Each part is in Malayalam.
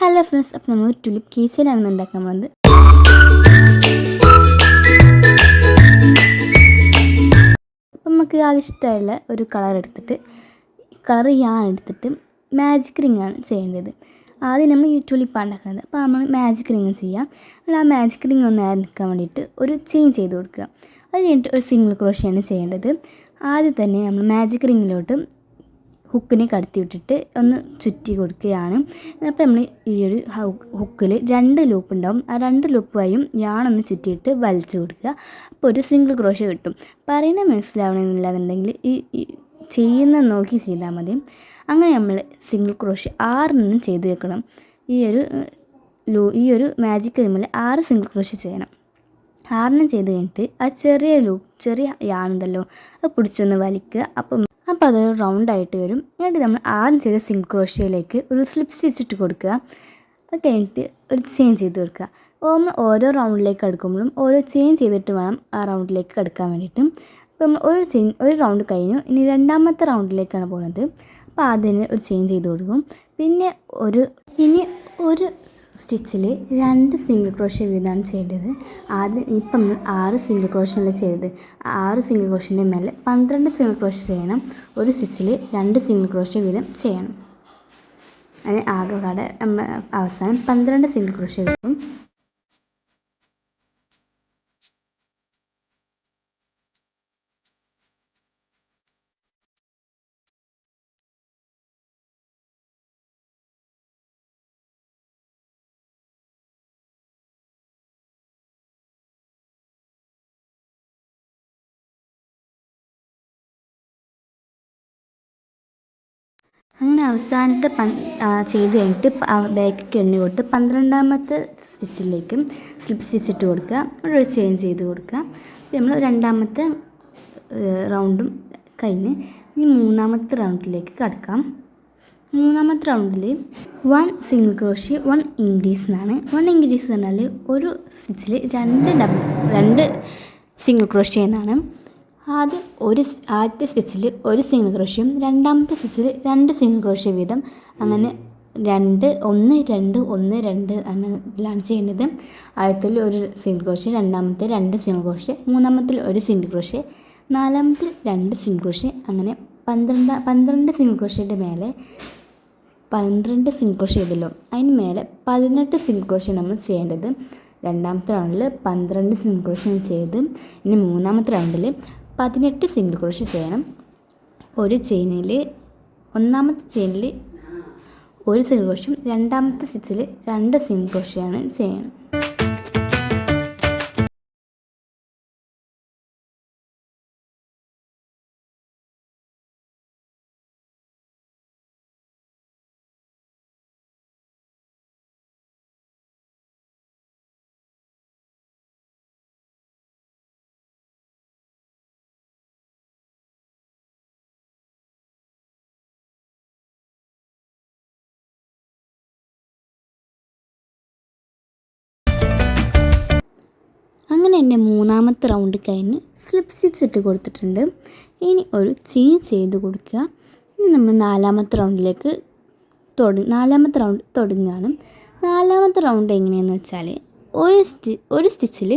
ഹലോ ഫ്രണ്ട്സ്, അപ്പോൾ നമ്മൾ ടുലിപ്പ് കീച്ചനാണ് ഉണ്ടാക്കാൻ പോകുന്നത്. അപ്പം നമുക്ക് ആദ്യം ഇഷ്ടമുള്ള ഒരു കളർ എടുത്തിട്ട് മാജിക് റിംഗ് ആണ് ചെയ്യേണ്ടത്. ആദ്യം നമ്മൾ ഈ ടുലിപ്പാണ് ഉണ്ടാക്കുന്നത്. അപ്പോൾ നമ്മൾ മാജിക് റിംഗ് ചെയ്യാം. ആ മാജിക് റിംഗ് ഒന്ന് നിൽക്കാൻ വേണ്ടിയിട്ട് ഒരു ചെയിൻ ചെയ്ത് കൊടുക്കുക. അത് കഴിഞ്ഞിട്ട് ഒരു സിംഗിൾ ക്രോഷയാണ് ചെയ്യേണ്ടത്. ആദ്യം തന്നെ നമ്മൾ മാജിക് റിങ്ങിലോട്ട് ഹുക്കിനെ കടത്തി വിട്ടിട്ട് ഒന്ന് ചുറ്റി കൊടുക്കുകയാണ്. അപ്പോൾ നമ്മൾ ഈ ഒരു ഹുക്കിൽ 2 ലൂപ്പ് ഉണ്ടാവും. ആ 2 ലൂപ്പ് വഴിയും യാണൊന്ന് ചുറ്റിയിട്ട് വലിച്ചു കൊടുക്കുക. അപ്പോൾ ഒരു സിംഗിൾ ക്രോഷ കിട്ടും. പറയുന്നത് മനസ്സിലാവണമെന്നില്ലാന്നുണ്ടെങ്കിൽ ഈ ചെയ്യുന്ന നോക്കി ചെയ്താൽ മതി. അങ്ങനെ നമ്മൾ സിംഗിൾ ക്രോഷ 6 ചെയ്ത് വെക്കണം. ഈ ഒരു മാജിക് റിമിൽ 6 സിംഗിൾ ക്രോഷ ചെയ്യണം. 6 ചെയ്ത് കഴിഞ്ഞിട്ട് ആ ചെറിയ യാണുണ്ടല്ലോ, അത് പിടിച്ചൊന്ന് വലിക്കുക. അപ്പോൾ അത് റൗണ്ടായിട്ട് വരും. എന്നിട്ട് നമ്മൾ ആദ്യം ചെയ്ത സിംഗിൾ ക്രോഷ്യയിലേക്ക് ഒരു സ്ലിപ്പ് സ്റ്റിച്ച് ഇട്ട് കൊടുക്കുക. അത് കഴിഞ്ഞിട്ട് ഒരു ചെയിൻ ചെയ്ത് കൊടുക്കുക. നമ്മൾ ഓരോ റൗണ്ടിലേക്ക് അടുക്കുമ്പോഴും ഓരോ ചെയിൻ ചെയ്തിട്ട് വേണം ആ റൗണ്ടിലേക്ക് കടക്കാൻ വേണ്ടിയിട്ട്. അപ്പോൾ നമ്മൾ ഒരു റൗണ്ട് കഴിഞ്ഞു. ഇനി രണ്ടാമത്തെ റൗണ്ടിലേക്കാണ് പോകുന്നത്. അപ്പോൾ ആദ്യം ഒരു ചെയിൻ ചെയ്ത് കൊടുക്കും. പിന്നെ ഒരു സ്റ്റിച്ചിൽ 2 സിംഗിൾ ക്രോഷ്യ വീതമാണ് ചെയ്യേണ്ടത്. ഇപ്പം 6 സിംഗിൾ ക്രോഷ്യല്ല ചെയ്തത്. 6 സിംഗിൾ ക്രോഷ്യൻ്റെ മേലെ 12 സിംഗിൾ ക്രോഷ്യ ചെയ്യണം. ഒരു സ്റ്റിച്ചിൽ 2 സിംഗിൾ ക്രോഷ്യ വീതം ചെയ്യണം. അങ്ങനെ ആകെപ്പാടെ നമ്മൾ അവസാനം 12 സിംഗിൾ ക്രോഷ്യ കിട്ടും. അങ്ങനെ അവസാനത്തെ ചെയ്ത് കഴിഞ്ഞിട്ട് ബാക്കിക്ക് എണ്ണി കൊടുത്ത് 12ാമത്തെ സ്റ്റിച്ചിലേക്കും സ്ലിപ്പ് സ്റ്റിച്ച് ഇട്ട് കൊടുക്കുക. ഒരു ചെയിൻ ചെയ്ത് കൊടുക്കുക. നമ്മൾ രണ്ടാമത്തെ റൗണ്ടും കഴിഞ്ഞ് ഇനി മൂന്നാമത്തെ റൗണ്ടിലേക്ക് കടക്കാം. മൂന്നാമത്തെ റൗണ്ടിൽ 1 സിംഗിൾ ക്രോഷ്യ 1 ഇൻക്രീസ് എന്നാണ്. 1 ഇൻക്രീസ് എന്ന് പറഞ്ഞാൽ ഒരു സ്റ്റിച്ചിൽ 2 സിംഗിൾ ക്രോഷ്യ എന്നാണ്. ആദ്യത്തെ സ്റ്റിച്ചിൽ 1 സിംഗിൾ ക്രോഷ്യയും രണ്ടാമത്തെ സ്റ്റിച്ചിൽ 2 സിംഗിൾ ക്രോഷ്യ വീതം, അങ്ങനെ 1 2 1 2 അങ്ങനെയാണ് ചെയ്യേണ്ടത്. ആദ്യത്തിൽ 1 സിംഗിൾ ക്രോഷ്യ, രണ്ടാമത്തെ 2 സിംഗിൾ ക്രോഷ്യ, മൂന്നാമത്തിൽ 1 സിംഗിൾ ക്രോഷ്യ, നാലാമത്തിൽ 2 സിംഗിൾ ക്രോഷ്യ, അങ്ങനെ 12 സിംഗിൾ ക്രോഷ്യയുടെ മേലെ 12 സിംഗിൾ ക്രോഷ്യ ചെയ്തല്ലോ, അതിന് മേലെ 18 സിംഗിൾ ക്രോഷ്യ നമ്മൾ ചെയ്യേണ്ടത്. രണ്ടാമത്തെ റൗണ്ടിൽ 12 സിംഗിൾ ക്രോഷ്യ ചെയ്ത് ഇനി മൂന്നാമത്തെ റൗണ്ടിൽ 18 സിംഗിൾ ക്രോഷ്യ ചെയ്യണം. ഒന്നാമത്തെ ചെയിനിൽ 1 സിംഗിൾ ക്രോഷ്യം, രണ്ടാമത്തെ സ്റ്റിച്ചിൽ 2 സിംഗിൾ ക്രോഷ്യയാണ് ചെയ്യണം. അങ്ങനെ എൻ്റെ മൂന്നാമത്തെ റൗണ്ട് കഴിഞ്ഞ് സ്ലിപ്പ് സ്റ്റിച്ച് ഇട്ട് കൊടുത്തിട്ടുണ്ട്. ഇനി ഒരു ചെയിൻ ചെയ്ത് കൊടുക്കുക. ഇനി നമ്മൾ നാലാമത്തെ റൗണ്ട് തുടങ്ങുകയാണ്. നാലാമത്തെ റൗണ്ട് എങ്ങനെയാണെന്ന് വെച്ചാൽ ഒരു സ്റ്റിച്ചിൽ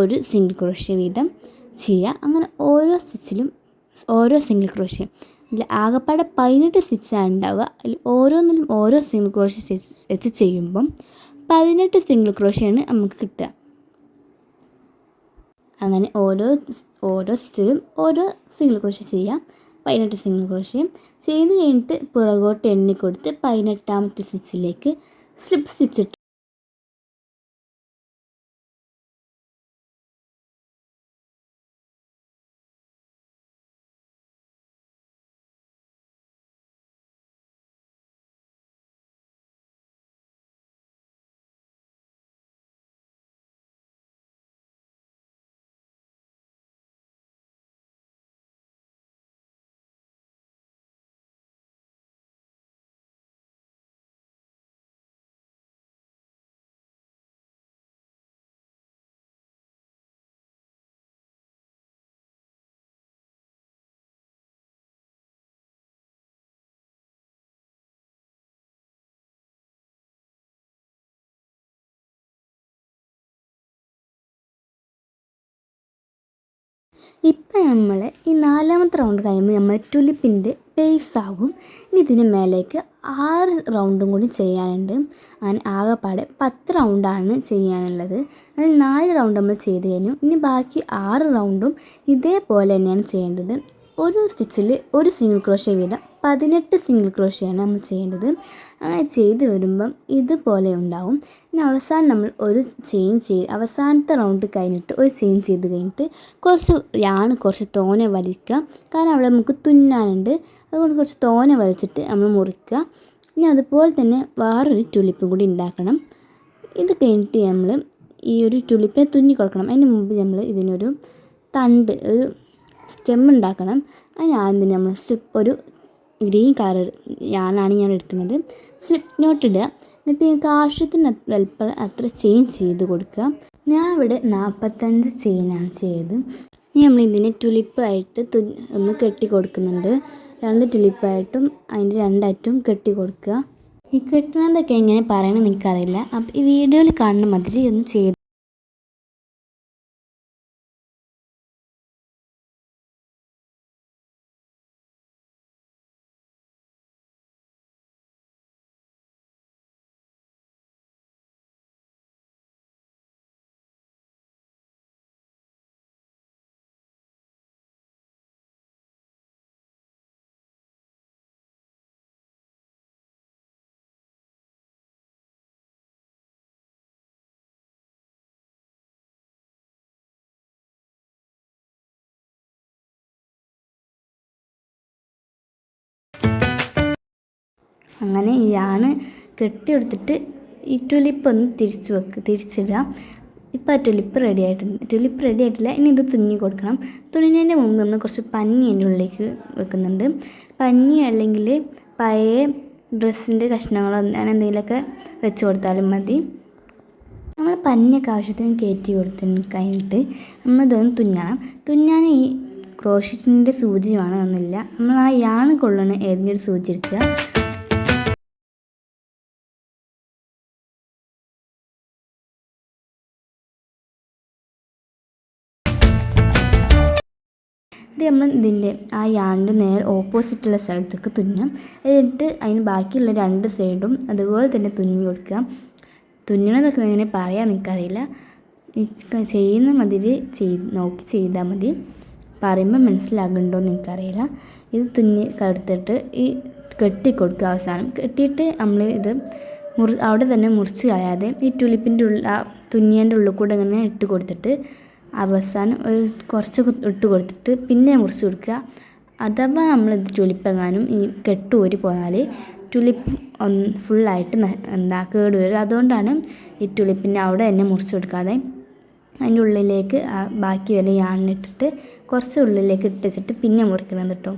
1 സിംഗിൾ ക്രോഷ്യ വീതം ചെയ്യുക. അങ്ങനെ ഓരോ സ്റ്റിച്ചിലും ഓരോ സിംഗിൾ ക്രോഷ്യ. ഇതിൽ ആകെപ്പാടെ 18 സ്റ്റിച്ചാണ് ഉണ്ടാവുക. അതിൽ ഓരോന്നിലും ഓരോ സിംഗിൾ ക്രോഷ്യ വെച്ച് ചെയ്യുമ്പം 18 സിംഗിൾ ക്രോഷ്യയാണ് നമുക്ക് കിട്ടുക. അങ്ങനെ ഓരോ സ്റ്റിച്ചിലും ഓരോ സിംഗിൾ ക്രോഷ്യ ചെയ്യാം. 18 സിംഗിൾ ക്രോഷ്യ ചെയ്ത് കഴിഞ്ഞിട്ട് പുറകോട്ട് എണ്ണി കൊടുത്ത് 18ാമത്തെ സ്റ്റിച്ചിലേക്ക് സ്ലിപ്പ് സ്റ്റിച്ച് ഇട്ട് ഇപ്പം നമ്മൾ ഈ 4ാമത്തെ റൗണ്ട് കഴിയുമ്പോൾ നമ്മൾ ടുലിപ്പിൻ്റെ ബേസ് ആകും. ഇനി ഇതിന് മേലേക്ക് 6 റൗണ്ടും കൂടി ചെയ്യാനുണ്ട്. അങ്ങനെ ആകെപ്പാടെ 10 റൗണ്ടാണ് ചെയ്യാനുള്ളത്. അതിൽ 4 റൗണ്ട് നമ്മൾ ചെയ്ത് കഴിഞ്ഞു. ഇനി ബാക്കി 6 റൗണ്ടും ഇതേപോലെ തന്നെയാണ് ചെയ്യേണ്ടത്. ഒരു സ്റ്റിച്ചിൽ ഒരു സിംഗിൾ ക്രോഷ്യ വീതം 18 സിംഗിൾ ക്രോഷ്യയാണ് നമ്മൾ ചെയ്യേണ്ടത്. അങ്ങനെ ചെയ്ത് വരുമ്പം ഇതുപോലെ ഉണ്ടാവും. ഇനി അവസാനം നമ്മൾ ഒരു അവസാനത്തെ റൗണ്ട് കഴിഞ്ഞിട്ട് ഒരു ചെയിൻ ചെയ്ത് കഴിഞ്ഞിട്ട് കുറച്ച് തോനെ വലിക്കുക. കാരണം അവിടെ നമുക്ക് തുന്നാനുണ്ട്. അതുകൊണ്ട് കുറച്ച് തോനെ വലിച്ചിട്ട് നമ്മൾ മുറിക്കുക. ഇനി അതുപോലെ തന്നെ വേറൊരു ടുലിപ്പും കൂടി ഉണ്ടാക്കണം. ഇത് കഴിഞ്ഞിട്ട് നമ്മൾ ഈ ഒരു ടുലിപ്പിനെ തുന്നി കൊടുക്കണം. അതിന് മുമ്പ് നമ്മൾ ഇതിനൊരു ഒരു സ്റ്റെം ഉണ്ടാക്കണം. അതിനാദ്യം നമ്മൾ ഒരു ഗ്രീൻ കളർ ഞാനാണ് എടുക്കുന്നത്. സ്ലിപ്പ് നോട്ട് ഇടുക. എന്നിട്ട് നിങ്ങൾക്ക് ആവശ്യത്തിന് വലുപ്പം അത്ര ചെയിൻ ചെയ്ത് കൊടുക്കുക. ഞാൻ ഇവിടെ 45 ചെയിനാണ് ചെയ്തത്. ഇനി നമ്മൾ ഇതിനെ ടുലിപ്പായിട്ട് ഒന്ന് കെട്ടി കൊടുക്കുന്നുണ്ട്. 2 ടുലിപ്പായിട്ടും അതിൻ്റെ 2 അറ്റും കെട്ടി കൊടുക്കുക. ഈ കെട്ടുന്നതൊക്കെ എങ്ങനെ പറയണമെന്ന് എനിക്കറിയില്ല. അപ്പോൾ ഈ വീഡിയോയിൽ കാണുന്ന മാതിരി ഒന്ന് ചെയ്ത് അങ്ങനെ ഈ കെട്ടിയെടുത്തിട്ട് ഈ ടുലിപ്പ് ഒന്ന് തിരിച്ചിടുക. ഇപ്പോൾ ആ ടുലിപ്പ് റെഡി ആയിട്ടുണ്ട്. ടുലിപ്പ് റെഡി ആയിട്ടില്ല. ഇനി ഇത് തുന്നി കൊടുക്കണം. തുന്നുന്നതിൻ്റെ മുമ്പ് നമ്മൾ കുറച്ച് പഞ്ഞി അതിൻ്റെ ഉള്ളിലേക്ക് വെക്കുന്നുണ്ട്. പഞ്ഞി അല്ലെങ്കിൽ പഴയ ഡ്രസ്സിൻ്റെ കഷ്ണങ്ങളോ അങ്ങനെ എന്തെങ്കിലുമൊക്കെ വെച്ച് കൊടുത്താലും മതി. നമ്മൾ പഞ്ഞിയൊക്കെ ആവശ്യത്തിന് കയറ്റി കൊടുത്തതിന് കഴിഞ്ഞിട്ട് നമ്മളിതൊന്ന് തുന്നണം. തുന്നാൻ ഈ ക്രോഷ്യറ്റിൻ്റെ സൂചി വേണമെന്നില്ല. നമ്മൾ ആ കൊള്ളുന്ന ഏതെങ്കിലും സൂചി എടുക്കുക. ഇത് നമ്മൾ ഇതിൻ്റെ ആ നേരെ ഓപ്പോസിറ്റുള്ള സ്ഥലത്തേക്ക് തുന്നാം. എന്നിട്ട് അതിന് ബാക്കിയുള്ള 2 സൈഡും അതുപോലെ തന്നെ തുന്നി കൊടുക്കുക. തുന്നണതൊക്കെ എങ്ങനെ പറയാൻ എനിക്കറിയില്ല. ചെയ്യുന്ന മാതിരി നോക്കി ചെയ്താൽ മതി. പറയുമ്പോൾ മനസ്സിലാകുന്നുണ്ടോയെന്ന് എനിക്കറിയില്ല. ഇത് തുന്നി കടുത്തിട്ട് ഈ കെട്ടിക്കൊടുക്കുക. അവസാനം കെട്ടിയിട്ട് നമ്മൾ ഇത് അവിടെ തന്നെ മുറിച്ച് കളയാതെ ഈ ടുലിപ്പിൻ്റെ തുന്നിയൻ്റെ ഉള്ളിൽ കൂടെ ഇങ്ങനെ ഇട്ട് കൊടുത്തിട്ട് അവസാനം കുറച്ച് ഇട്ട് കൊടുത്തിട്ട് പിന്നെ മുറിച്ച് കൊടുക്കുക. അഥവാ നമ്മളിത് ടുലിപ്പെങ്ങാനും ഈ കെട്ടൂരി പോയാൽ ടുലിപ്പ് ഫുള്ളായിട്ട് കേട് വരും. അതുകൊണ്ടാണ് ഈ ടുലിപ്പിൻ്റെ അവിടെ തന്നെ മുറിച്ച് കൊടുക്കാതെ അതിൻ്റെ ഉള്ളിലേക്ക് ബാക്കി വരെ യാണിട്ടിട്ട് കുറച്ച് ഉള്ളിലേക്ക് ഇട്ടിച്ചിട്ട് പിന്നെ മുറിക്കണം കേട്ടോ.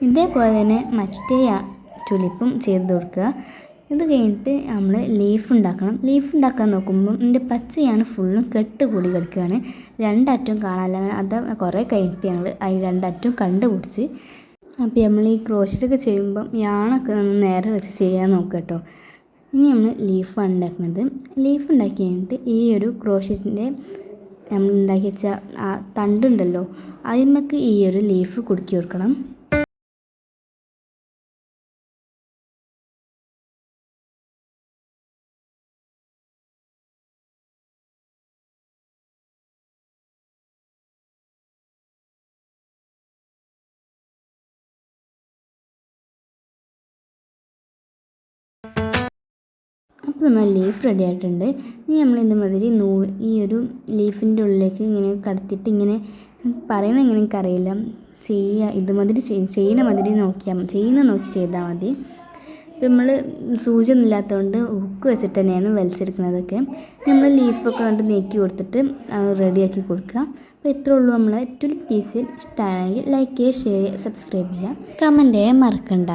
ഇതേപോലെ തന്നെ മറ്റേ ടുലിപ്പും ചെയ്ത് കൊടുക്കുക. ഇത് കഴിഞ്ഞിട്ട് നമ്മൾ ലീഫ് ഉണ്ടാക്കണം. ലീഫ് ഉണ്ടാക്കാൻ നോക്കുമ്പം ഇതിൻ്റെ പച്ചയാണ് ഫുള്ളും കെട്ട് കൂടി കിടക്കുകയാണ്. 2 അറ്റവും കാണാനില്ല. അത് കുറേ കഴിഞ്ഞിട്ട് ഞങ്ങൾ അതിന് 2 അറ്റവും കണ്ടുപിടിച്ച്. അപ്പോൾ നമ്മൾ ഈ ക്രോഷ്യറ്റൊക്കെ ചെയ്യുമ്പം യാണൊക്കെ ഒന്ന് നേരെ വെച്ച് ചെയ്യാൻ നോക്കുക കേട്ടോ. ഇനി നമ്മൾ ലീഫാണ് ഉണ്ടാക്കുന്നത്. ലീഫ് ഉണ്ടാക്കി കഴിഞ്ഞിട്ട് ഈ ഒരു ക്രോഷ്യറ്റിൻ്റെ നമ്മൾ ഉണ്ടാക്കി വെച്ച ആ തണ്ടുണ്ടല്ലോ അതിന്മേക്ക് ഈ ഒരു ലീഫ് കുടുക്കി കൊടുക്കണം. അപ്പോൾ നമ്മൾ ലീഫ് റെഡി ആയിട്ടുണ്ട്. ഇനി നമ്മൾ ഇതുമാതിരി ഈ ഒരു ലീഫിൻ്റെ ഉള്ളിലേക്ക് ഇങ്ങനെ കടത്തിയിട്ട് ഇങ്ങനെ പറയണ എങ്ങനെ എനിക്കറിയില്ല. ഇതുമാതിരി ചെയ്യുന്ന മാതിരി നോക്കി ചെയ്താൽ മതി. ഇപ്പം നമ്മൾ സൂചിയൊന്നും ഇല്ലാത്തതുകൊണ്ട് ഹുക്ക് വെച്ചിട്ട് തന്നെയാണ് വലിച്ചെടുക്കുന്നതൊക്കെ. നമ്മൾ ലീഫൊക്കെ കണ്ട് നീക്കി കൊടുത്തിട്ട് റെഡിയാക്കി കൊടുക്കുക. അപ്പോൾ ഇത്രേ ഉള്ളൂ നമ്മൾ ടുലിപ്പ് ഈസി. ഇഷ്ടമാണെങ്കിൽ ലൈക്ക് ചെയ്യുക, ഷെയർ ചെയ്യുക, സബ്സ്ക്രൈബ് ചെയ്യുക, കമൻറ്റ് ചെയ്യാൻ മറക്കണ്ട.